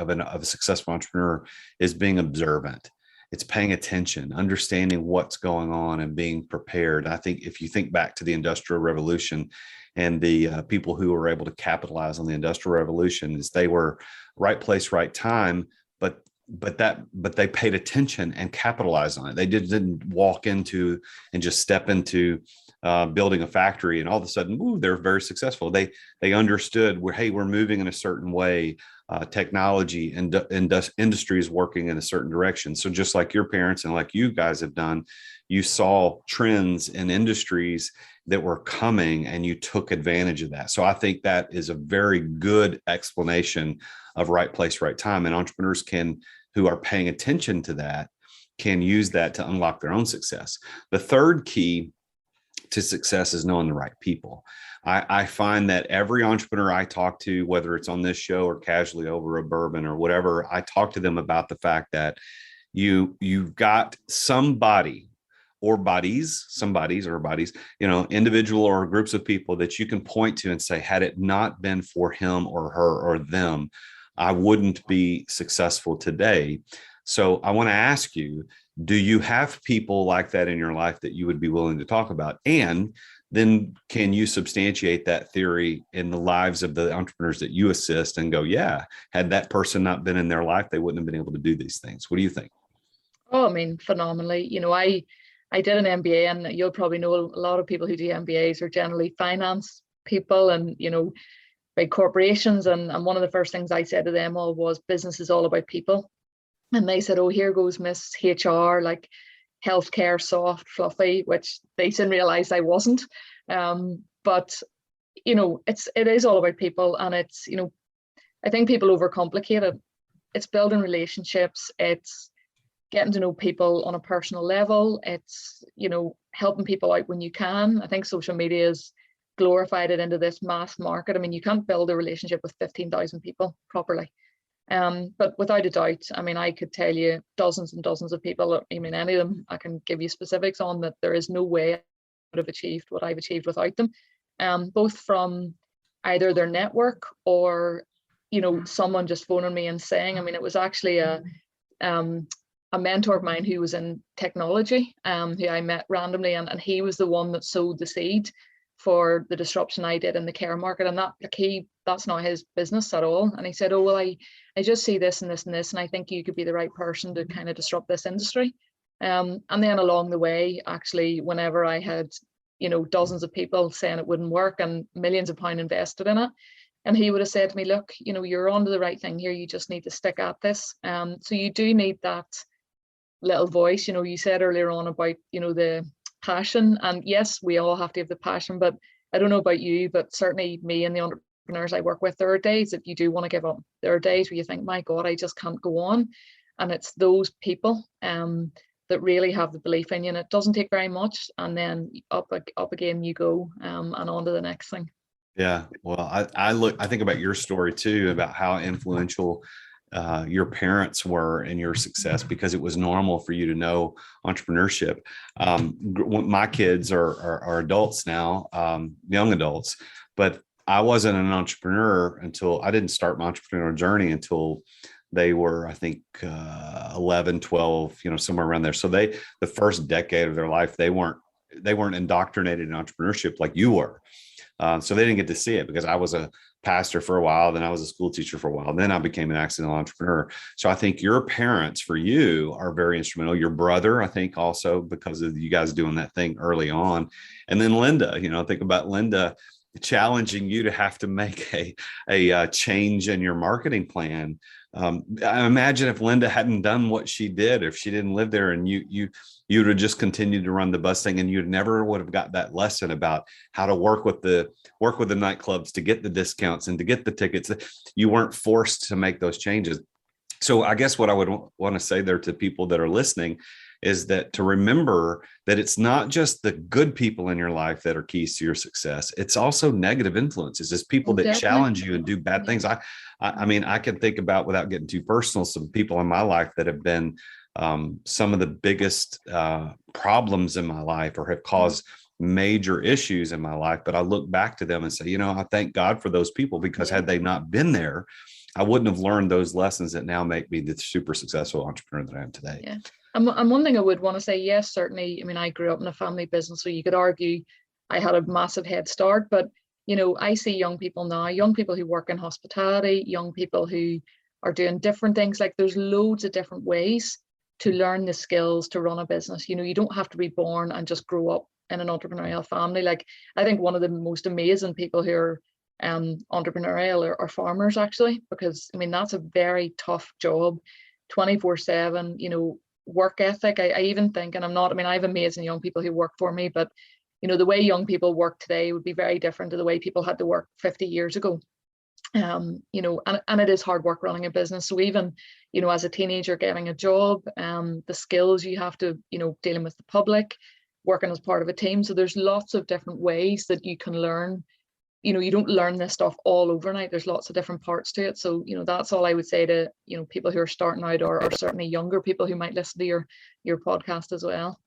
Speaker 1: successful entrepreneur is being observant. It's paying attention, understanding what's going on, and being prepared. I think if you think back to the Industrial Revolution and the people who were able to capitalize on the Industrial Revolution, is they were right place, right time, but they paid attention and capitalized on it. They didn't walk into and just step into building a factory and all of a sudden, they're very successful. They understood we're moving in a certain way. Technology and industry is working in a certain direction. So just like your parents and like you guys have done, you saw trends in industries that were coming and you took advantage of that. So I think that is a very good explanation of right place, right time. And entrepreneurs who are paying attention to that, can use that to unlock their own success. The third key to success is knowing the right people. I find that every entrepreneur I talk to, whether it's on this show or casually over a bourbon or whatever, I talk to them about the fact that you've got somebody or bodies, individual or groups of people that you can point to and say, had it not been for him or her or them, I wouldn't be successful today. So I want to ask you, do you have people like that in your life that you would be willing to talk about? And then can you substantiate that theory in the lives of the entrepreneurs that you assist and go, yeah, had that person not been in their life, they wouldn't have been able to do these things. What do you think?
Speaker 2: Oh, I mean, phenomenally. I did an MBA, and you'll probably know a lot of people who do MBAs are generally finance people and, big corporations. And one of the first things I said to them all was, business is all about people. And they said, oh, here goes Miss HR, like healthcare, soft, fluffy, which they soon realized I wasn't. But it is all about people. And it's, I think people overcomplicate it. It's building relationships. It's getting to know people on a personal level. It's, helping people out when you can. I think social media has glorified it into this mass market. I mean, you can't build a relationship with 15,000 people properly. But without a doubt, I mean, I could tell you dozens and dozens of people, I mean, any of them I can give you specifics on, that there is no way I would have achieved what I've achieved without them, both from either their network or, someone just phoning me and saying, I mean, it was actually a mentor of mine who was in technology, who I met randomly, and he was the one that sowed the seed for the disruption I did in the care market. And that's not his business at all. And he said, oh, well, I just see this and this and this, and I think you could be the right person to kind of disrupt this industry. And then along the way, actually, whenever I had, dozens of people saying it wouldn't work and millions of pounds invested in it, and he would have said to me, look, you're onto the right thing here. You just need to stick at this. So you do need that little voice. You said earlier on about, the passion, and yes, we all have to have the passion, but I don't know about you, but certainly me and the entrepreneurs I work with, there are days that you do want to give up. There are days where you think, my God, I just can't go on. And it's those people that really have the belief in you, and it doesn't take very much, and then up again you go, and on to the next thing.
Speaker 1: Yeah, well, I think about your story too, about how influential your parents were in your success, because it was normal for you to know entrepreneurship. My kids are adults now, young adults, but I wasn't an entrepreneur until I didn't start my entrepreneurial journey until they were, I think, 11, 12, somewhere around there. So the first decade of their life, they weren't indoctrinated in entrepreneurship like you were. So they didn't get to see it, because I was a pastor for a while, then I was a school teacher for a while, then I became an accidental entrepreneur. So I think your parents, for you, are very instrumental. Your brother, I think, also, because of you guys doing that thing early on. And then Linda, think about Linda challenging you to have to make a change in your marketing plan. I imagine if Linda hadn't done what she did, if she didn't live there, and you would have just continued to run the bus thing, and you never would have got that lesson about how to work with the nightclubs to get the discounts and to get the tickets. You weren't forced to make those changes. So I guess what I would want to say there to people that are listening is that to remember that it's not just the good people in your life that are keys to your success. It's also negative influences. It's people that challenge you and do bad things. I mean, I can think about, without getting too personal, some people in my life that have been some of the biggest problems in my life, or have caused major issues in my life. But I look back to them and say, I thank God for those people, because had they not been there, I wouldn't have learned those lessons that now make me the super successful entrepreneur that I am today.
Speaker 2: Yeah. And one thing I would want to say, yes, certainly. I mean, I grew up in a family business, so you could argue I had a massive head start. But, I see young people now, young people who work in hospitality, young people who are doing different things. Like, there's loads of different ways to learn the skills to run a business. You don't have to be born and just grow up in an entrepreneurial family. Like, I think one of the most amazing people who are entrepreneurial are farmers, actually, because, I mean, that's a very tough job, 24/7, work ethic. I even think, and I have amazing young people who work for me, but the way young people work today would be very different to the way people had to work 50 years ago. And it is hard work running a business. So even, as a teenager getting a job, the skills you have to, dealing with the public, working as part of a team. So there's lots of different ways that you can learn. You don't learn this stuff all overnight. There's lots of different parts to it. So, that's all I would say to, people who are starting out, or certainly younger people who might listen to your podcast as well.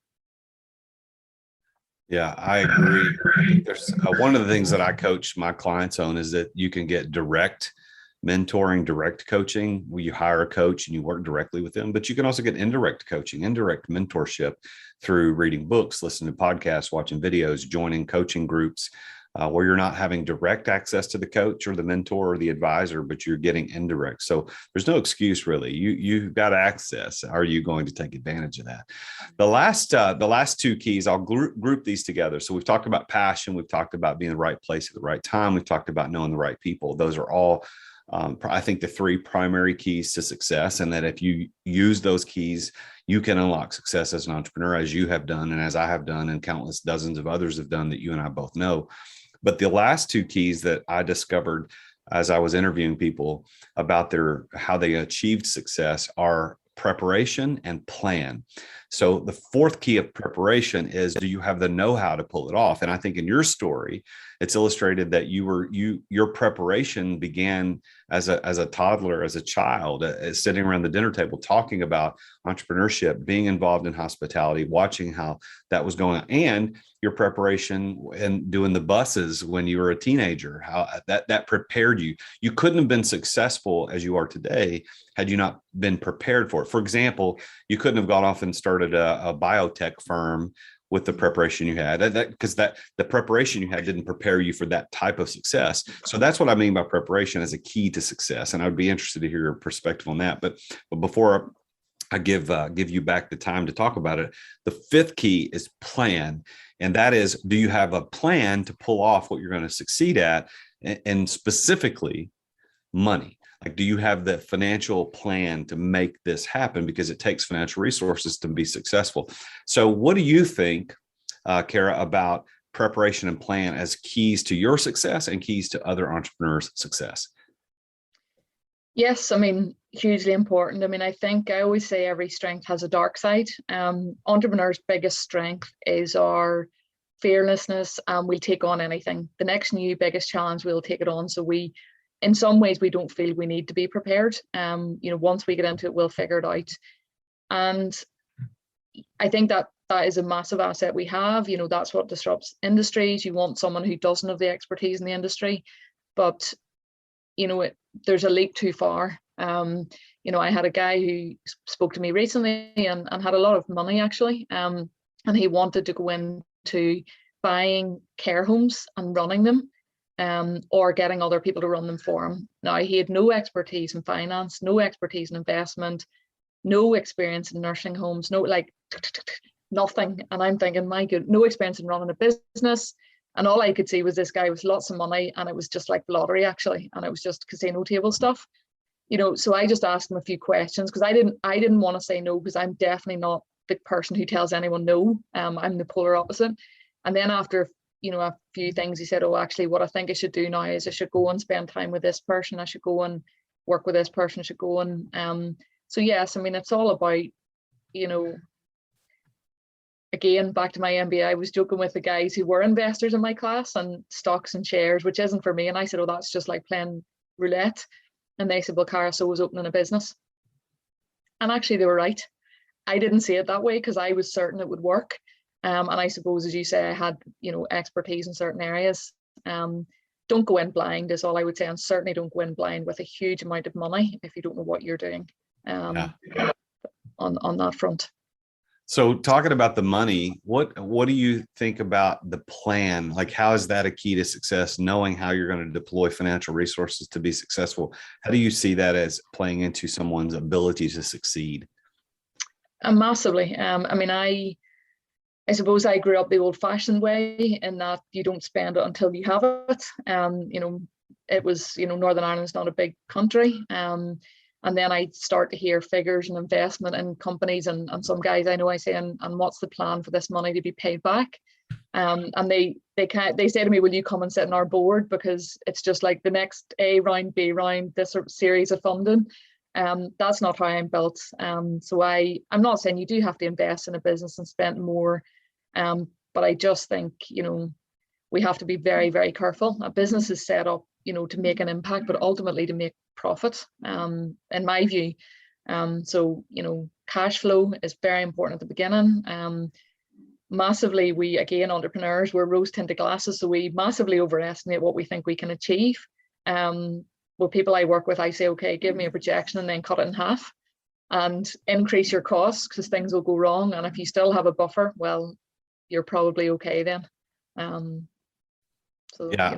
Speaker 1: Yeah, I agree. There's one of the things that I coach my clients on is that you can get direct mentoring, direct coaching, where you hire a coach and you work directly with them, but you can also get indirect coaching, indirect mentorship through reading books, listening to podcasts, watching videos, joining coaching groups, where you're not having direct access to the coach or the mentor or the advisor, but you're getting indirect. So there's no excuse really. You've got access. Are you going to take advantage of that? The last two keys, I'll group these together. So we've talked about passion. We've talked about being in the right place at the right time. We've talked about knowing the right people. Those are all, I think, the three primary keys to success. And that if you use those keys, you can unlock success as an entrepreneur, as you have done, and as I have done, and countless dozens of others have done that you and I both know. But the last two keys that I discovered as I was interviewing people about how they achieved success are preparation and plan. So the fourth key of preparation is, do you have the know-how to pull it off? And I think in your story, it's illustrated that your preparation began as a toddler, as a child, sitting around the dinner table, talking about entrepreneurship, being involved in hospitality, watching how that was going on, and your preparation and doing the buses when you were a teenager, how that prepared you. You couldn't have been successful as you are today had you not been prepared for it. For example, you couldn't have gone off and started a biotech firm with the preparation you had, because the preparation you had didn't prepare you for that type of success. So that's what I mean by preparation as a key to success. And I'd be interested to hear your perspective on that. But before I give you back the time to talk about it, the fifth key is plan. And that is, do you have a plan to pull off what you're going to succeed at? And specifically, money. Like, do you have the financial plan to make this happen? Because it takes financial resources to be successful. So what do you think, Cara, about preparation and plan as keys to your success and keys to other entrepreneurs' success?
Speaker 2: Yes, hugely important. I think I always say every strength has a dark side. Entrepreneurs' biggest strength is our fearlessness, and we'll take on anything. The next new biggest challenge, we'll take it on. So in some ways, we don't feel we need to be prepared. Once we get into it, we'll figure it out. And I think that is a massive asset we have. That's what disrupts industries. You want someone who doesn't have the expertise in the industry, but there's a leap too far. I had a guy who spoke to me recently and had a lot of money actually, and he wanted to go into buying care homes and running them, or getting other people to run them for him. Now, he had no expertise in finance, no expertise in investment, no experience in nursing homes, nothing. And I'm thinking, my God, no experience in running a business. And all I could see was this guy with lots of money, and it was just like lottery actually, and it was just casino table stuff. So I just asked him a few questions, because I didn't want to say no, because I'm definitely not the person who tells anyone no. I'm the polar opposite. And then after a few things, he said, oh, actually, what I think I should do now is I should go and spend time with this person. I should go and work with this person. I should go and so yes, it's all about, again, back to my MBA, I was joking with the guys who were investors in my class and stocks and shares, which isn't for me. And I said, oh, that's just like playing roulette. And they said, well, Cara, so was opening a business. And actually they were right. I didn't see it that way because I was certain it would work. And I suppose, as you say, I had, expertise in certain areas. Don't go in blind is all I would say. And certainly don't go in blind with a huge amount of money if you don't know what you're doing on that front.
Speaker 1: So talking about the money, what do you think about the plan? Like, how is that a key to success, knowing how you're going to deploy financial resources to be successful? How do you see that as playing into someone's ability to succeed?
Speaker 2: Massively. I suppose I grew up the old-fashioned way, in that you don't spend it until you have it. It was, Northern Ireland's not a big country. And then I start to hear figures and investment in companies, and some guys I know, I say, and what's the plan for this money to be paid back? And they say to me, will you come and sit on our board? Because it's just like the next A round, B round, this sort of series of funding. That's not how I'm built. So I'm not saying you do have to invest in a business and spend more, but I just think, we have to be very, very careful. A business is set up, to make an impact, but ultimately to make profit, in my view. So, cash flow is very important at the beginning. Massively, we, again, entrepreneurs, we're rose-tinted glasses, so we massively overestimate what we think we can achieve. With people I work with, I say, okay, give me a projection and then cut it in half and increase your costs, because things will go wrong. And if you still have a buffer, well, you're probably okay then. So
Speaker 1: yeah,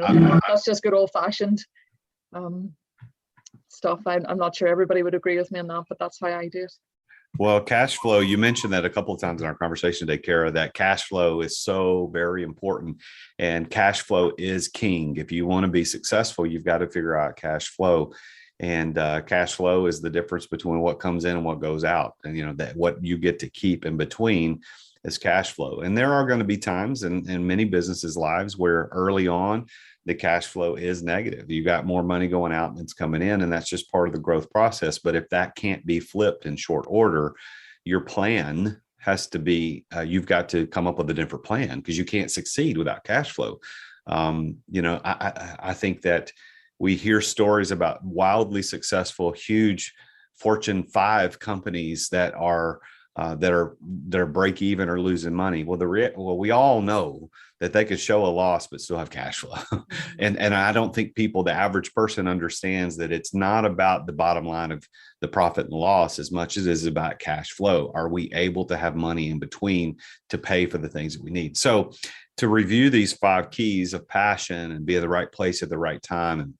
Speaker 2: that's just good old-fashioned stuff. I'm not sure everybody would agree with me on that, but that's how I do it.
Speaker 1: Well, cash flow, you mentioned that a couple of times in our conversation today, Cara, that cash flow is so very important, and cash flow is king. If you want to be successful, you've got to figure out cash flow, and cash flow is the difference between what comes in and what goes out. And, that what you get to keep in between is cash flow. And there are going to be times in many businesses' lives where early on, the cash flow is negative. You got more money going out than it's coming in, and that's just part of the growth process. But if that can't be flipped in short order, your plan has to be, you've got to come up with a different plan, because you can't succeed without cash flow. I think that we hear stories about wildly successful, huge Fortune 5 companies that are break even or losing money. Well, we all know that they could show a loss but still have cash flow. and I don't think the average person understands that it's not about the bottom line of the profit and loss as much as it is about cash flow. Are we able to have money in between to pay for the things that we need? So to review these 5 keys of passion and be at the right place at the right time, and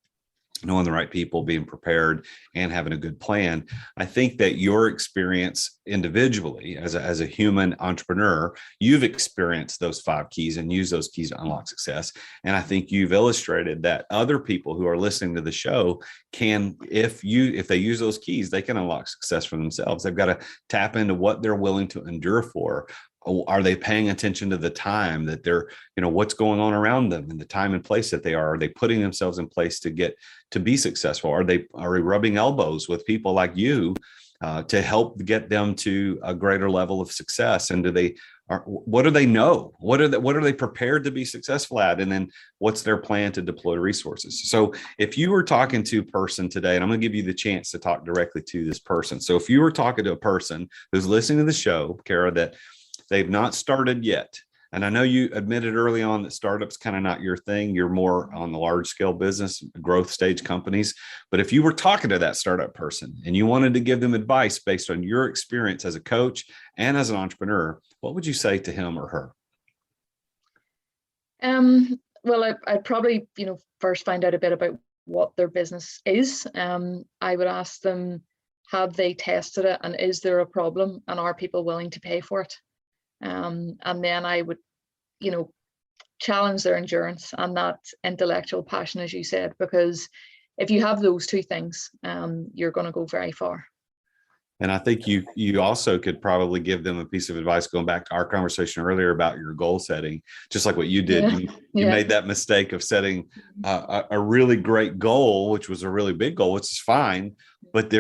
Speaker 1: knowing the right people, being prepared, and having a good plan. I think that your experience individually as a human entrepreneur, you've experienced those 5 keys and used those keys to unlock success. And I think you've illustrated that other people who are listening to the show can, if they use those keys, they can unlock success for themselves. They've got to tap into what they're willing to endure for. Are they paying attention to the time that they're, what's going on around them and the time and place that they are? Are they putting themselves in place to be successful? Are they rubbing elbows with people like you to help get them to a greater level of success? And what do they know? What are they prepared to be successful at? And then what's their plan to deploy resources? So if you were talking to a person today, and I'm going to give you the chance to talk directly to this person. So if you were talking to a person who's listening to the show, Cara, that they've not started yet. And I know you admitted early on that startups kind of not your thing. You're more on the large scale business, growth stage companies. But if you were talking to that startup person and you wanted to give them advice based on your experience as a coach and as an entrepreneur, what would you say to him or her?
Speaker 2: Well, I'd probably, first find out a bit about what their business is. I would ask them, have they tested it, and is there a problem, and are people willing to pay for it? And then I would, challenge their endurance and that intellectual passion, as you said, because if you have those 2 things, you're going to go very far.
Speaker 1: And I think you also could probably give them a piece of advice, going back to our conversation earlier about your goal setting, just like what you did.
Speaker 2: Yeah.
Speaker 1: You made that mistake of setting a really great goal, which was a really big goal, which is fine. But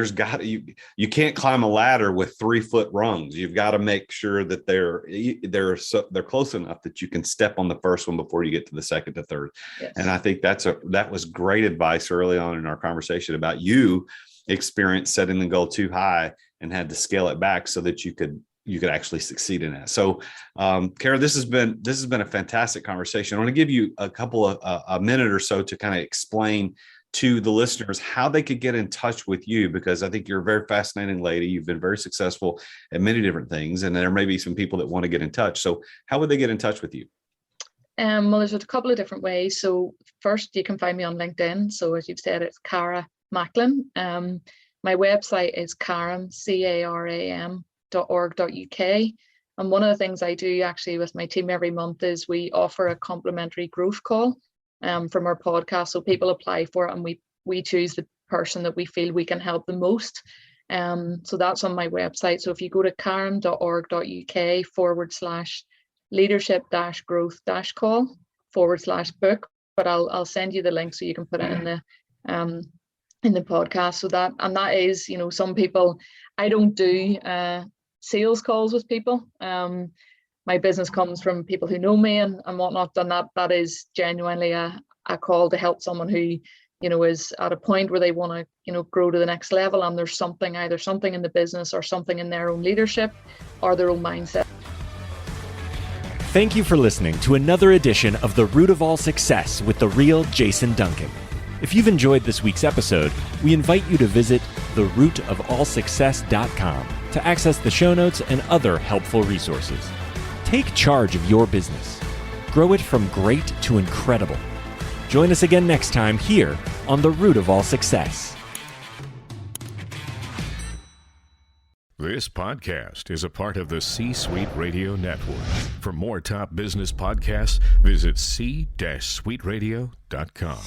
Speaker 1: you can't climb a ladder with 3-foot rungs. You've got to make sure that they're close enough that you can step on the first one before you get to the second to third. Yes. And I think that was great advice early on in our conversation about you experience setting the goal too high and had to scale it back so that you could actually succeed in that. So, Cara, this has been a fantastic conversation. I want to give you a minute or so to kind of explain to the listeners how they could get in touch with you, because I think you're a very fascinating lady. You've been very successful at many different things, and there may be some people that want to get in touch. So how would they get in touch with you?
Speaker 2: Well, there's a couple of different ways. So first, you can find me on LinkedIn. So as you've said, it's Cara Macklin. My website is Caram, caram.org.uk. And one of the things I do actually with my team every month is we offer a complimentary growth call from our podcast. So people apply for it, and we choose person that we feel we can help the most. So that's on my website. So if you go to caram.org.uk/leadership-growth-call/book, but I'll send you the link so you can put it in the podcast. So that is, some people, I don't do sales calls with people. My business comes from people who know me and whatnot, and that is genuinely a call to help someone who is at a point where they want to grow to the next level, and there's either something in the business or something in their own leadership or their own mindset.
Speaker 3: Thank you for listening to another edition of The Root of All Success with the real Jason Duncan. If you've enjoyed this week's episode, we invite you to visit therootofallsuccess.com to access the show notes and other helpful resources. Take charge of your business. Grow it from great to incredible. Join us again next time here on The Root of All Success.
Speaker 4: This podcast is a part of the C-Suite Radio Network. For more top business podcasts, visit c-suiteradio.com.